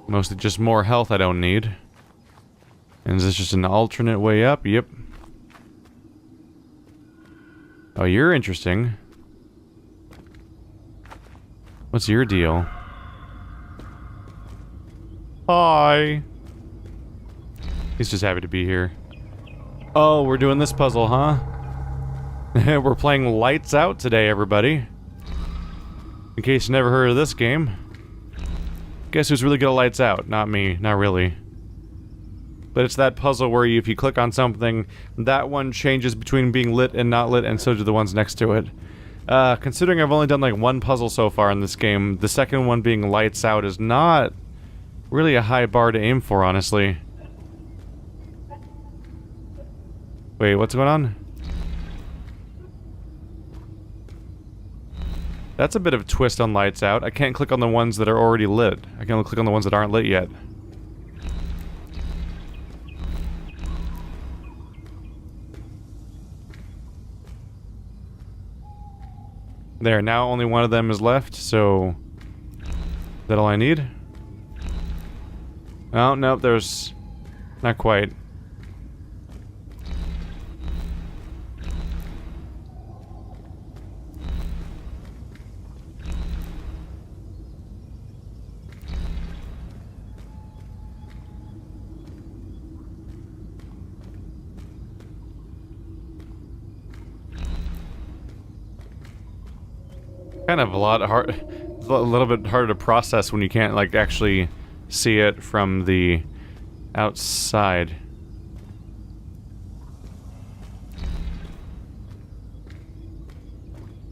Mostly just more health I don't need. And is this just an alternate way up? Yep. Oh, you're interesting. What's your deal? Hi. He's just happy to be here. Oh, we're doing this puzzle, huh? We're playing Lights Out today, everybody. In case you never heard of this game. Guess who's really good at Lights Out? Not me, not really. But it's that puzzle where if you click on something, that one changes between being lit and not lit, and so do the ones next to it. Considering I've only done like one puzzle so far in this game, the second one being Lights Out is not really a high bar to aim for, honestly. Wait, what's going on? That's a bit of a twist on Lights Out. I can't click on the ones that are already lit. I can only click on the ones that aren't lit yet. There, now only one of them is left, so... Is that all I need? Oh, nope, there's... Not quite. Kind of a little bit harder to process when you can't, like, actually see it from the outside.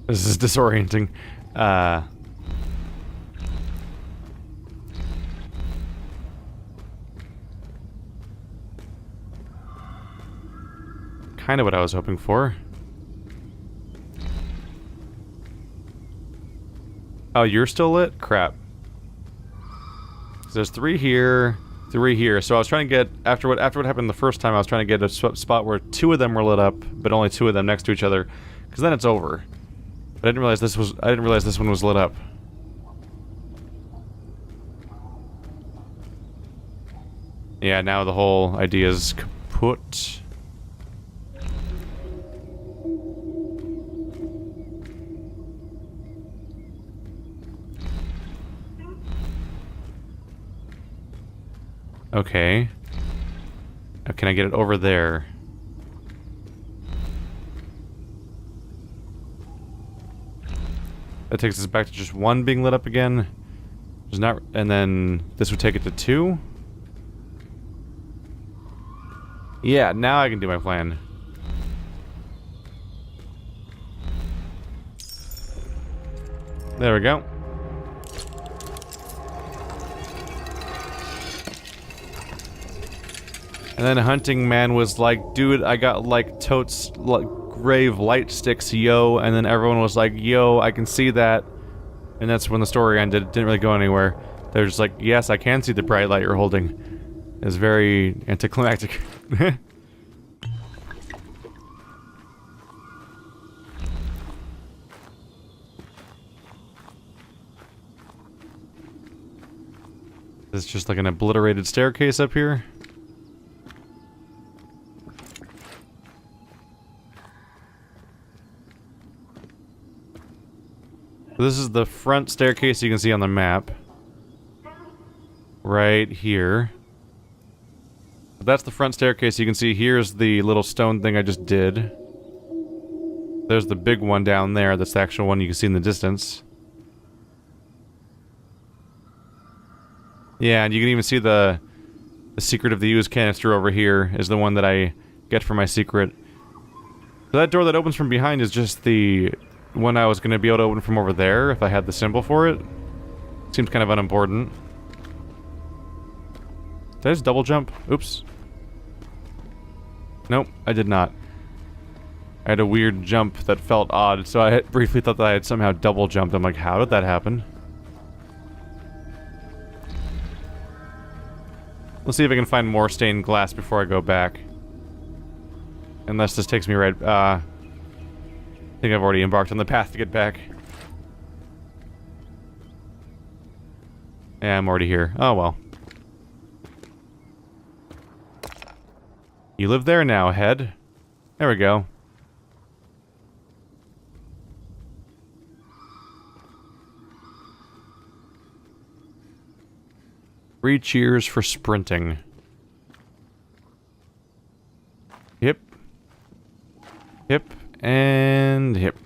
This is disorienting. Kind of what I was hoping for. Oh, you're still lit? Crap. So there's 3 here, 3 here. So I was trying to get, after what happened the first time, I was trying to get a spot where 2 of them were lit up, but only 2 of them next to each other, because then it's over. But I didn't realize this one was lit up. Yeah, now the whole idea is kaput. Okay. Now can I get it over there? That takes us back to just 1 being lit up again. There's not, and then this would take it to 2. Yeah, now I can do my plan. There we go. And then Hunting Man was like, dude, I got like totes, like, grave light sticks, yo. And then everyone was like, yo, I can see that. And that's when the story ended. It didn't really go anywhere. They're just like, yes, I can see the bright light you're holding. It's very anticlimactic. It's just like an obliterated staircase up here. This is the front staircase you can see on the map. Right here. That's the front staircase you can see. Here's the little stone thing I just did. There's the big one down there. That's the actual one you can see in the distance. Yeah, and you can even see the secret of the used canister over here is the one that I get for my secret. So that door that opens from behind is just the one I was going to be able to open from over there if I had the symbol for it. Seems kind of unimportant. Did I just double jump? Oops. Nope, I did not. I had a weird jump that felt odd, so I briefly thought that I had somehow double jumped. I'm like, how did that happen? Let's see if I can find more stained glass before I go back. Unless this takes me right, I think I've already embarked on the path to get back. Yeah, I'm already here. Oh well. You live there now, head. There we go. Three cheers for sprinting. Hip. Hip. And hip.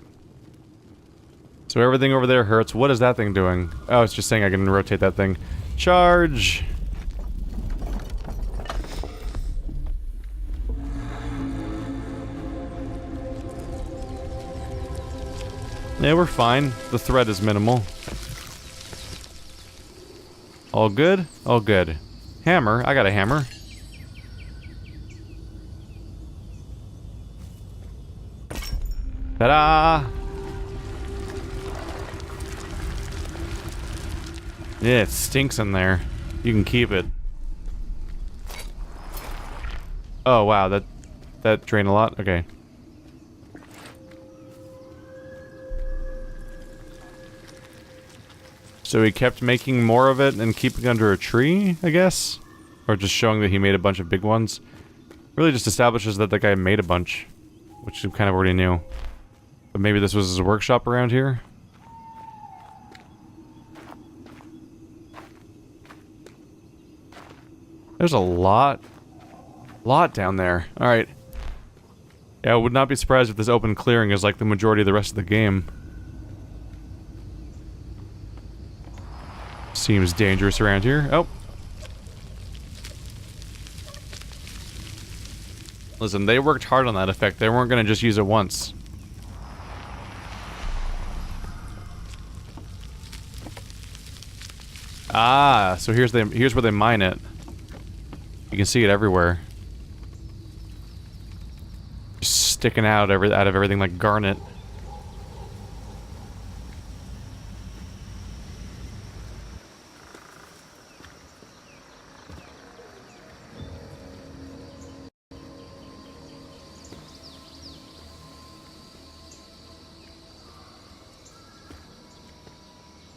So everything over there hurts. What is that thing doing? Oh, it's just saying I can rotate that thing. Charge! Yeah, we're fine. The threat is minimal. All good? All good. Hammer. I got a hammer. Ta-da! Yeah, it stinks in there. You can keep it. Oh, wow. That drained a lot? Okay. So he kept making more of it and keeping it under a tree, I guess? Or just showing that he made a bunch of big ones? Really just establishes that the guy made a bunch. Which you kind of already knew. But maybe this was his workshop around here? There's a lot down there. Alright. Yeah, I would not be surprised if this open clearing is like the majority of the rest of the game. Seems dangerous around here. Oh. Listen, they worked hard on that effect. They weren't gonna just use it once. Ah, so here's where they mine it. You can see it everywhere. Just sticking out of everything like garnet.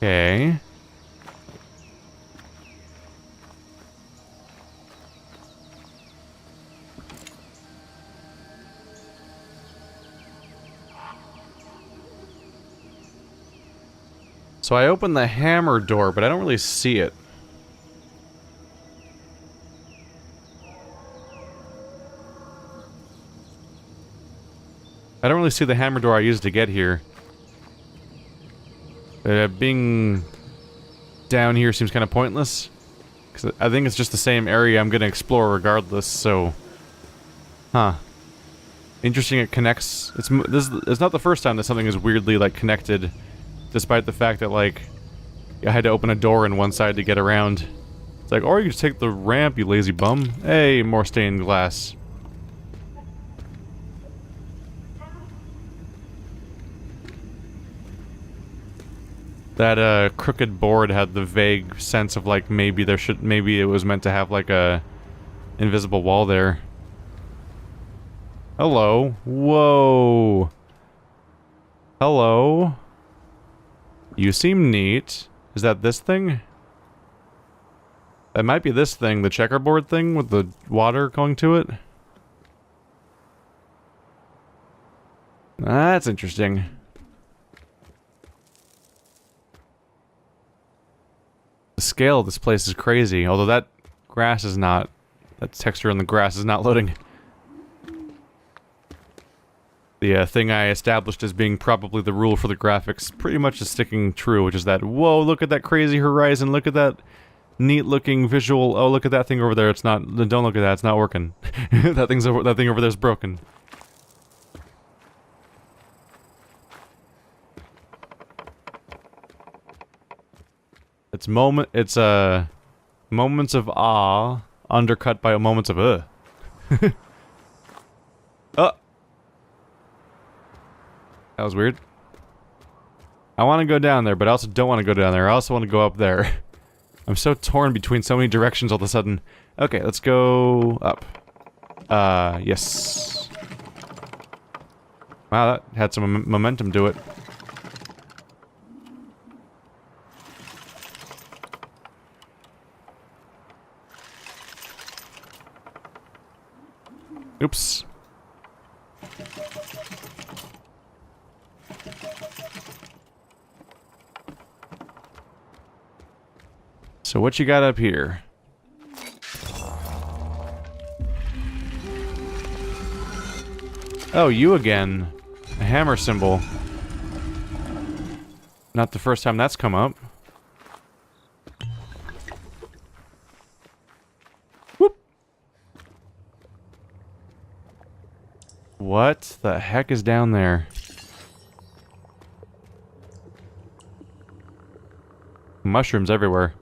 Okay. So I opened the hammer door, but I don't really see it. I don't really see the hammer door I used to get here. Being down here seems kind of pointless. Because I think it's just the same area I'm going to explore regardless, so... Huh. Interesting it connects... It's not the first time that something is weirdly, like, connected. Despite the fact that, like... I had to open a door in one side to get around. It's like, or you just take the ramp, you lazy bum. Hey, more stained glass. That crooked board had the vague sense of like maybe it was meant to have like a invisible wall there. Hello. Whoa. Hello. You seem neat. Is that this thing? That might be this thing, the checkerboard thing with the water going to it. That's interesting. The scale of this place is crazy, although that grass is not... That texture in the grass is not loading. The thing I established as being probably the rule for the graphics pretty much is sticking true, which is that, whoa, look at that crazy horizon, look at that neat-looking visual, oh, look at that thing over there, it's not... Don't look at that, it's not working. That thing over there's broken. It's moments of awe undercut by moments of Oh. That was weird. I want to go down there, but I also don't want to go down there. I also want to go up there. I'm so torn between so many directions all of a sudden. Okay, let's go up. Yes. Wow, that had some momentum to it. Oops. So what you got up here? Oh, you again. A hammer symbol. Not the first time that's come up. Whoop! What the heck is down there? Mushrooms everywhere.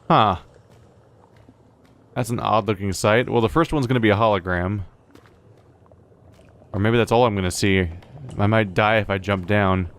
Huh. That's an odd-looking sight. Well, the first one's gonna be a hologram. Or maybe that's all I'm gonna see. I might die if I jump down.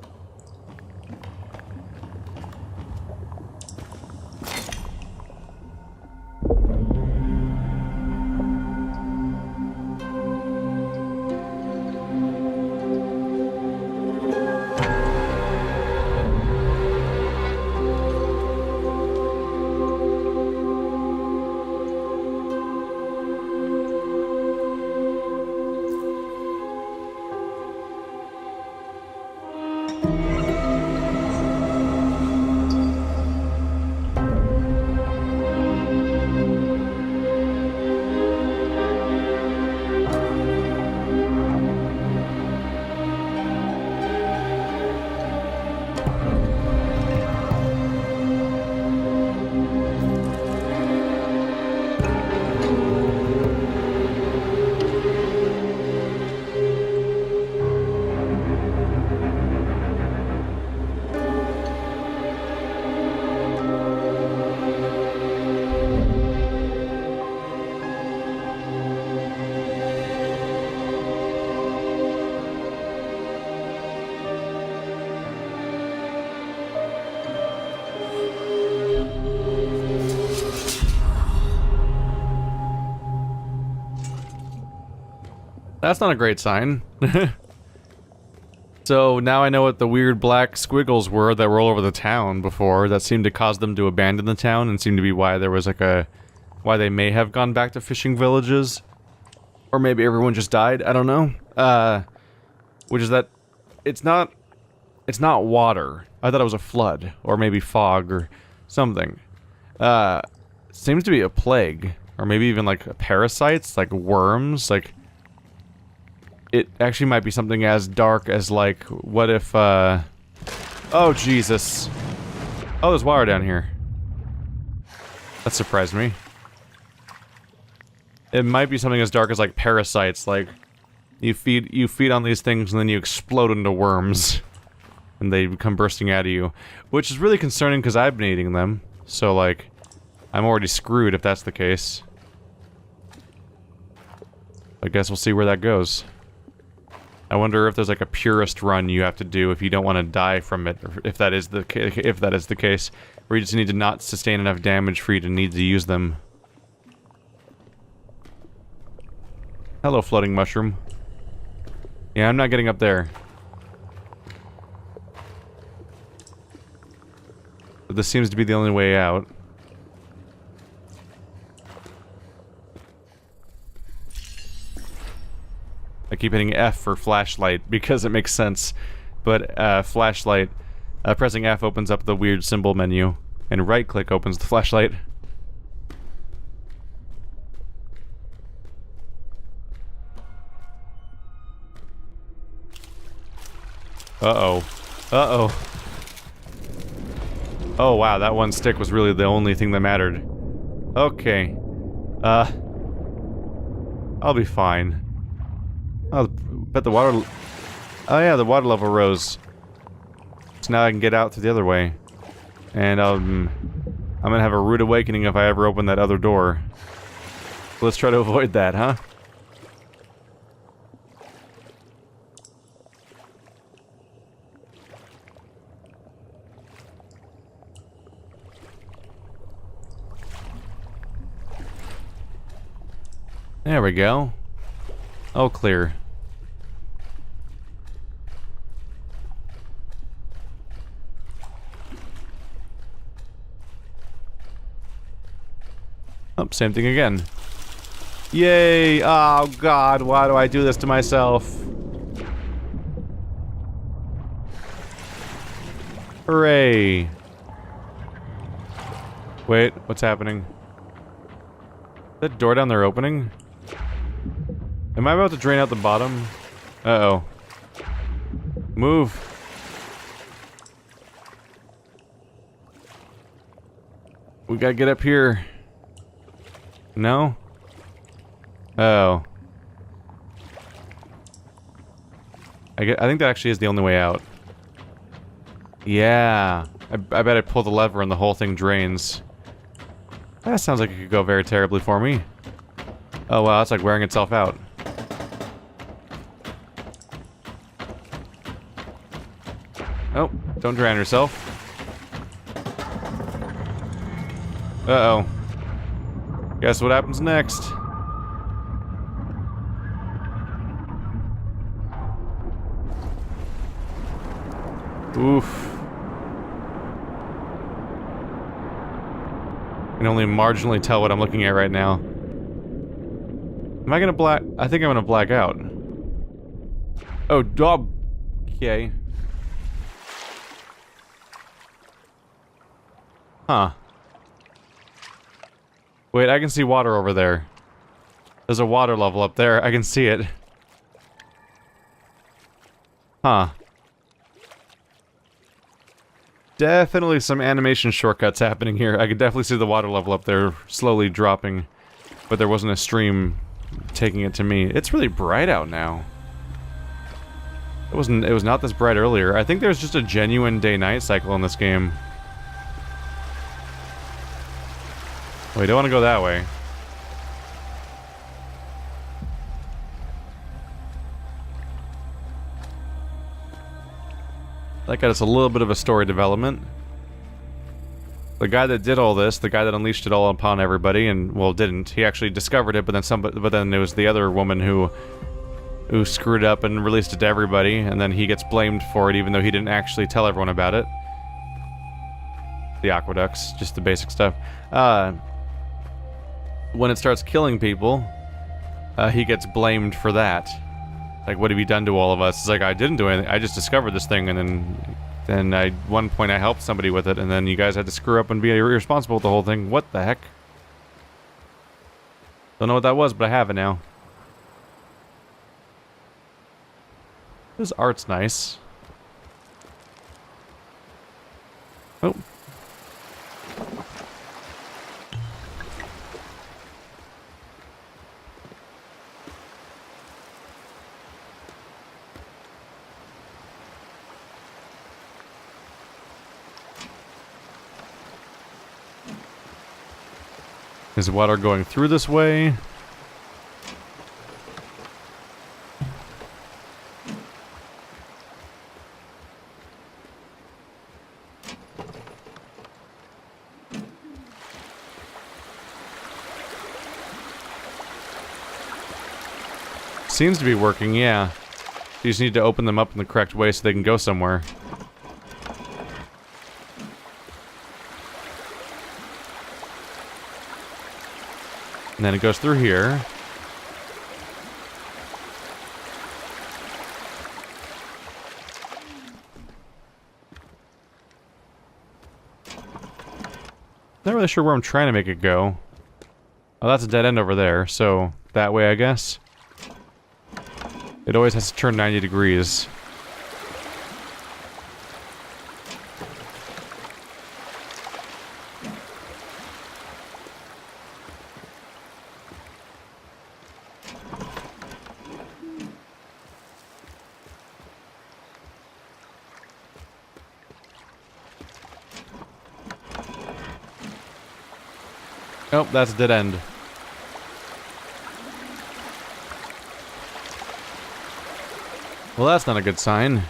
That's not a great sign. So now I know what the weird black squiggles were that were all over the town before that seemed to cause them to abandon the town and seemed to be why there was like a... why they may have gone back to fishing villages. Or maybe everyone just died, I don't know. Which is that it's not water. I thought it was a flood or maybe fog or something. Seems to be a plague or maybe even like parasites, like worms, like it actually might be something as dark as, like, what if, oh, Jesus. Oh, there's water down here. That surprised me. It might be something as dark as, like, parasites, like, you feed on these things and then you explode into worms. And they come bursting out of you. Which is really concerning because I've been eating them. So, like, I'm already screwed if that's the case. I guess we'll see where that goes. I wonder if there's like a purist run you have to do if you don't want to die from it, or if that is the case, where you just need to not sustain enough damage for you to need to use them. Hello, floating mushroom. Yeah, I'm not getting up there. But this seems to be the only way out. I keep hitting F for flashlight because it makes sense, but flashlight, pressing F opens up the weird symbol menu, and right click opens the flashlight. Uh-oh. Uh-oh. Oh wow, that one stick was really the only thing that mattered. Okay. I'll be fine. Oh, bet the water... Oh yeah, the water level rose. So now I can get out through the other way. And, I'm gonna have a rude awakening if I ever open that other door. Let's try to avoid that, huh? There we go. All clear. Oh, same thing again. Yay! Oh god, why do I do this to myself? Hooray! Wait, what's happening? Is that door down there opening? Am I about to drain out the bottom? Uh-oh. Move. We gotta get up here. No? Oh. I think that actually is the only way out. Yeah. I bet I pull the lever and the whole thing drains. That sounds like it could go very terribly for me. Oh wow, that's like wearing itself out. Oh, don't drown yourself. Uh-oh. Guess what happens next? Oof. I can only marginally tell what I'm looking at right now. Am I gonna black? I think I'm gonna black out. Oh, dog. Okay. Huh. Wait, I can see water over there. There's a water level up there. I can see it. Huh. Definitely some animation shortcuts happening here. I could definitely see the water level up there slowly dropping, but there wasn't a stream taking it to me. It's really bright out now. It was not this bright earlier. I think there's just a genuine day-night cycle in this game. We don't want to go that way. That got us a little bit of a story development. The guy that did all this, the guy that unleashed it all upon everybody, and well, didn't. He actually discovered it, but then it was the other woman who screwed up and released it to everybody, and then he gets blamed for it, even though he didn't actually tell everyone about it. The aqueducts, just the basic stuff. When it starts killing people, he gets blamed for that. Like, what have you done to all of us? It's like, I didn't do anything. I just discovered this thing, and then at one point I helped somebody with it, and then you guys had to screw up and be irresponsible with the whole thing. What the heck? Don't know what that was, but I have it now. This art's nice. Oh. Is water going through this way? Seems to be working, yeah. You just need to open them up in the correct way so they can go somewhere. And then it goes through here. Not really sure where I'm trying to make it go. Oh, that's a dead end over there, so that way, I guess. It always has to turn 90 degrees. Oh, that's a dead end. Well, that's not a good sign.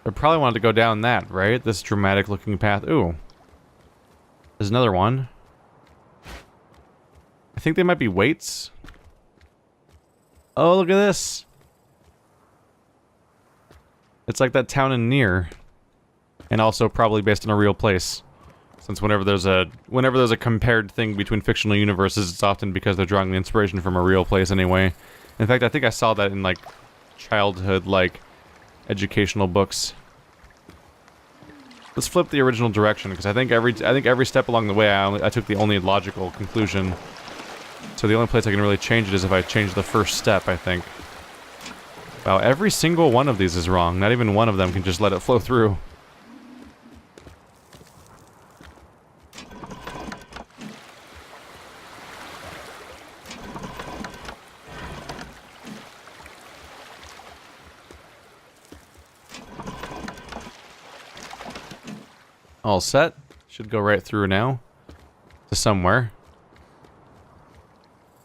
I probably wanted to go down that, right? This dramatic looking path. Ooh. There's another one. I think they might be weights. Oh, look at this. It's like that town in Near. And also probably based on a real place. Since whenever there's a compared thing between fictional universes, it's often because they're drawing the inspiration from a real place anyway. In fact, I think I saw that in like childhood like educational books. Let's flip the original direction because I think every step along the way I took the only logical conclusion. So the only place I can really change it is if I change the first step, I think. Wow, every single one of these is wrong. Not even one of them can just let it flow through. All set. Should go right through now. To somewhere.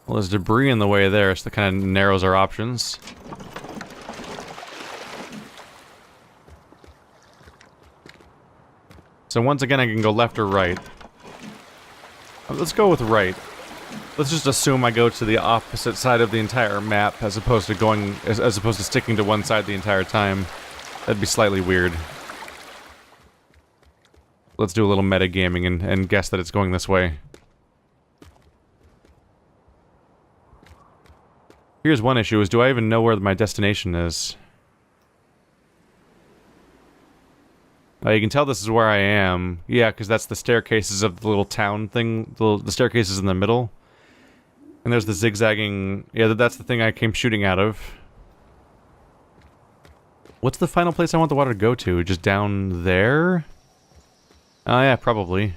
Well, there's debris in the way there, so that kind of narrows our options. So once again, I can go left or right. Let's go with right. Let's just assume I go to the opposite side of the entire map, as opposed to sticking to one side the entire time. That'd be slightly weird. Let's do a little metagaming and guess that it's going this way. Here's one issue, is do I even know where my destination is? You can tell this is where I am. Yeah, because that's the staircases of the little town thing. The staircases in the middle. And there's the zigzagging... Yeah, that's the thing I came shooting out of. What's the final place I want the water to go to? Just down there? Oh yeah, probably.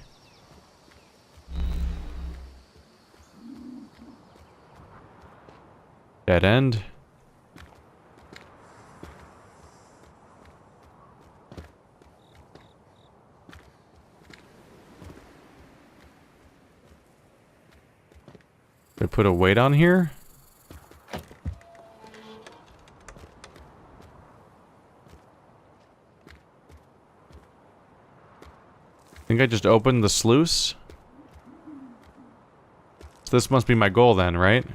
Dead end. Did I put a weight on here? I think I just opened the sluice. So this must be my goal then, right?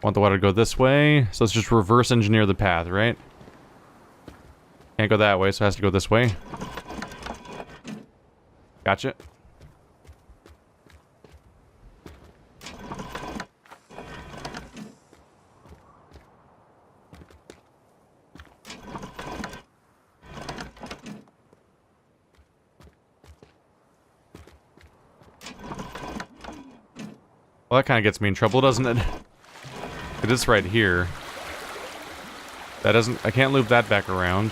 Want the water to go this way, so let's just reverse engineer the path, right? Can't go that way, so it has to go this way. Gotcha. Well, that kind of gets me in trouble, doesn't it? It is right here. That doesn't... I can't loop that back around.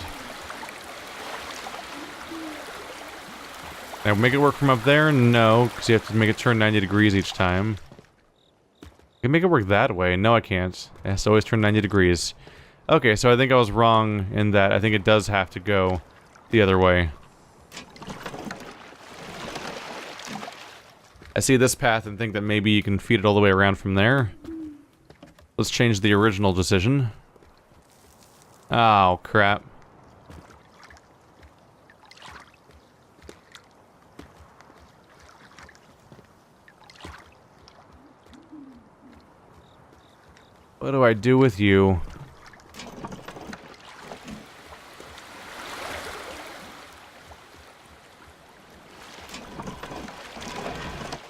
Now, make it work from up there? No, because you have to make it turn 90 degrees each time. I can make it work that way. No, I can't. It has to always turn 90 degrees. Okay, so I think I was wrong in that I think it does have to go the other way. I see this path and think that maybe you can feed it all the way around from there. Let's change the original decision. Oh, crap. What do I do with you?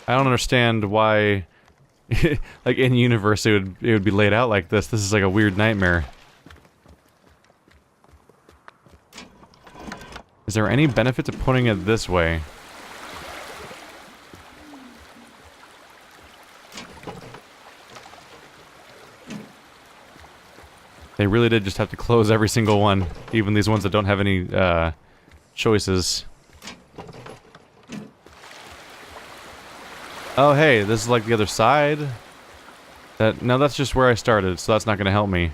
I don't understand why, like in universe, it would be laid out like this. This is like a weird nightmare. Is there any benefit to putting it this way? They really did just have to close every single one, even these ones that don't have any choices. Oh hey, this is like the other side. No, that's just where I started, so that's not going to help me.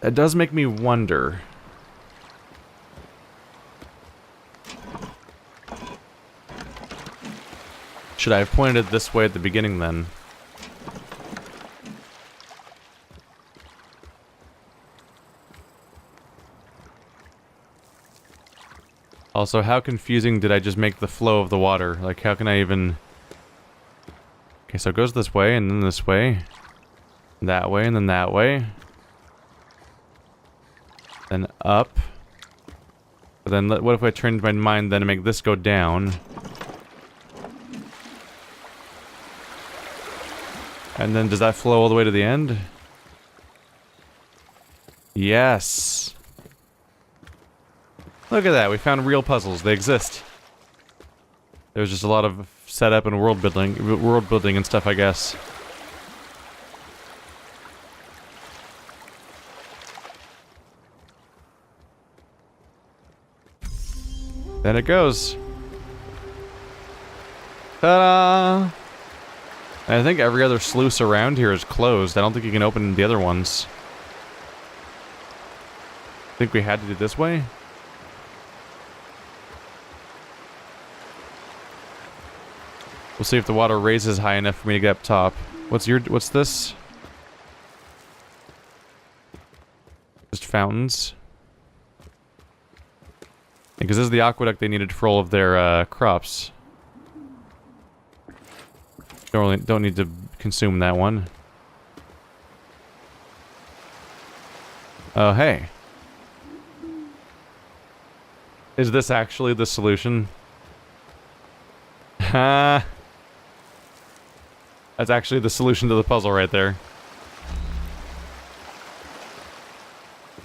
That does make me wonder. Should I have pointed it this way at the beginning then? Also, how confusing did I just make the flow of the water? Like, how can I even... Okay, so it goes this way, and then this way. That way, and then that way. Then up. But then what if I turned my mind then to make this go down? And then does that flow all the way to the end? Yes. Look at that, we found real puzzles. They exist. There's just a lot of setup and world building and stuff, I guess. Then it goes. Ta-da! I think every other sluice around here is closed. I don't think you can open the other ones. I think we had to do it this way? We'll see if the water raises high enough for me to get up top. What's this? Just fountains. Because this is the aqueduct they needed for all of their crops. Don't need to consume that one. Oh, hey. Is this actually the solution? Ha! That's actually the solution to the puzzle right there.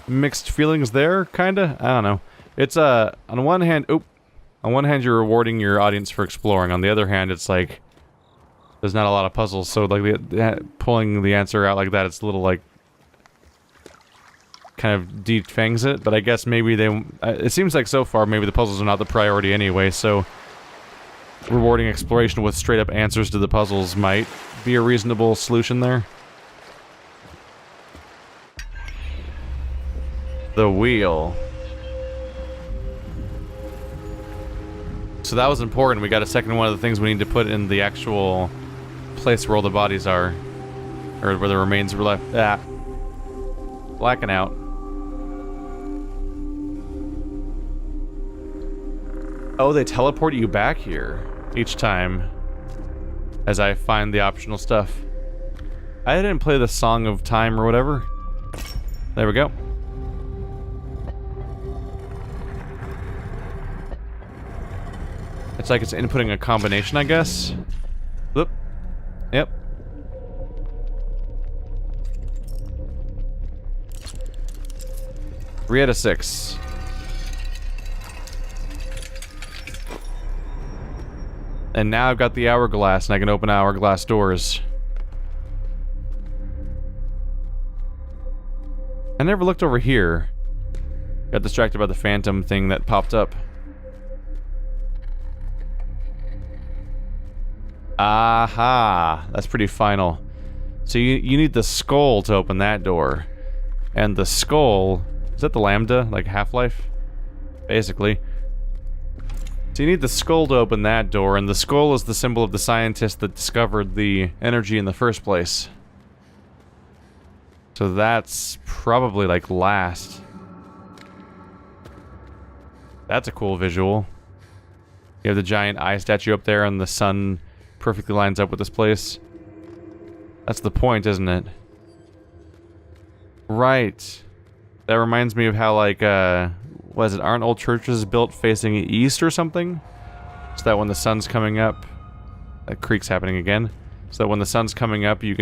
Mixed feelings there, kinda? I don't know. It's, on one hand, on one hand you're rewarding your audience for exploring. On the other hand, it's like, there's not a lot of puzzles, so like pulling the answer out like that, it's a little like, kind of defangs it, but I guess maybe they, it seems like so far maybe the puzzles are not the priority anyway, so rewarding exploration with straight up answers to the puzzles might be a reasonable solution there. The wheel. So that was important. We got a second one of the things we need to put in the actual place where all the bodies are. Or where the remains were left. Ah. Blacking out. Oh, they teleport you back here each time as I find the optional stuff. I didn't play the Song of Time or whatever. There we go. It's like it's inputting a combination, I guess. Whoop. Yep. Three out of 6. And now I've got the hourglass, and I can open hourglass doors. I never looked over here. Got distracted by the phantom thing that popped up. Aha! That's pretty final. So you need the skull to open that door. And the skull... Is that the lambda? Like Half-Life? Basically. So you need the skull to open that door, and the skull is the symbol of the scientist that discovered the energy in the first place. So that's probably like last. That's a cool visual. You have the giant eye statue up there, and the sun perfectly lines up with this place. That's the point, isn't it? Right. That reminds me of how, like, what is it? Aren't old churches built facing east or something? So that when the sun's coming up... That creek's happening again. So that when the sun's coming up, you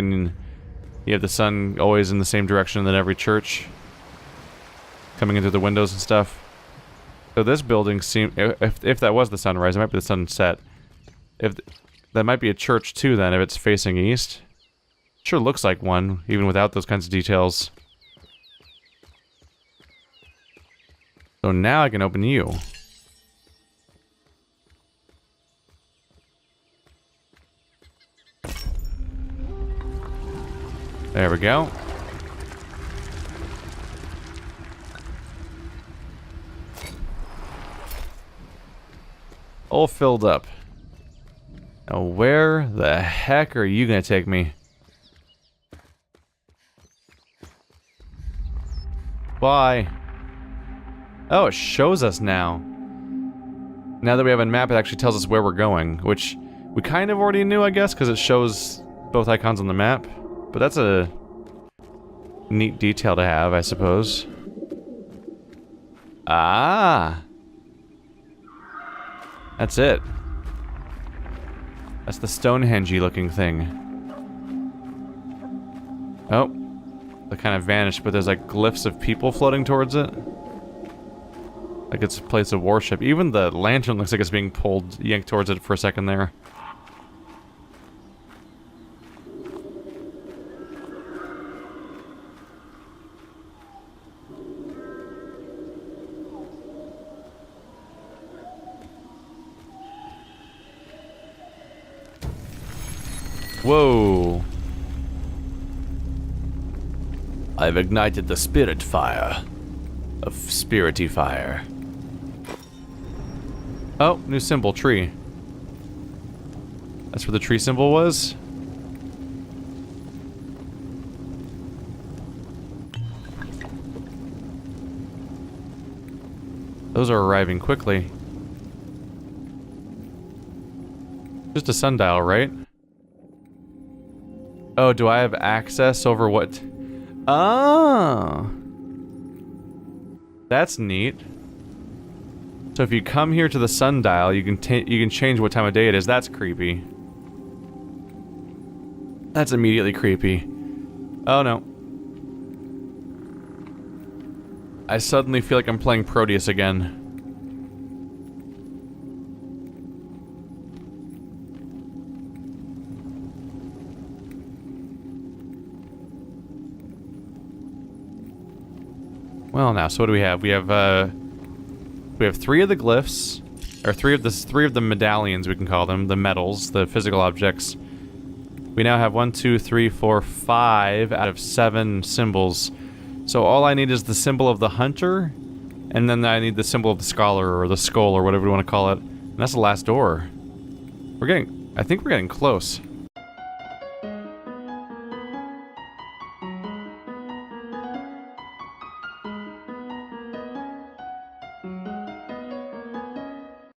have the sun always in the same direction than every church. Coming into the windows and stuff. So this building seems... If that was the sunrise, it might be the sunset. That might be a church too, then, if it's facing east. Sure looks like one, even without those kinds of details. So now I can open you. There we go. All filled up. Now where the heck are you gonna take me? Bye. Oh, it shows us now. Now that we have a map, it actually tells us where we're going, which We kind of already knew, I guess, because it shows both icons on the map. But that's a neat detail to have, I suppose. Ah! That's it. That's the Stonehenge-y looking thing. Oh. They kind of vanished, but there's like glyphs of people floating towards it. Like it's a place of worship. Even the lantern looks like it's being pulled, yanked towards it for a second there. Whoa. I've ignited the spirit fire. Of spirity fire. Oh, new symbol, tree. That's where the tree symbol was? Those are arriving quickly. Just a sundial, right? Oh, do I have access over what? Oh. That's neat. So if you come here to the sundial, you can change what time of day it is. That's creepy. That's immediately creepy. Oh no. I suddenly feel like I'm playing Proteus again. Well, now, so what do we have? We have 3 of the glyphs, or three of the medallions, we can call them, the medals, the physical objects. We now have 1, 2, 3, 4, 5 out of 7 symbols. So all I need is the symbol of the hunter, and then I need the symbol of the scholar, or the skull, or whatever you want to call it. And that's the last door. I think we're getting close.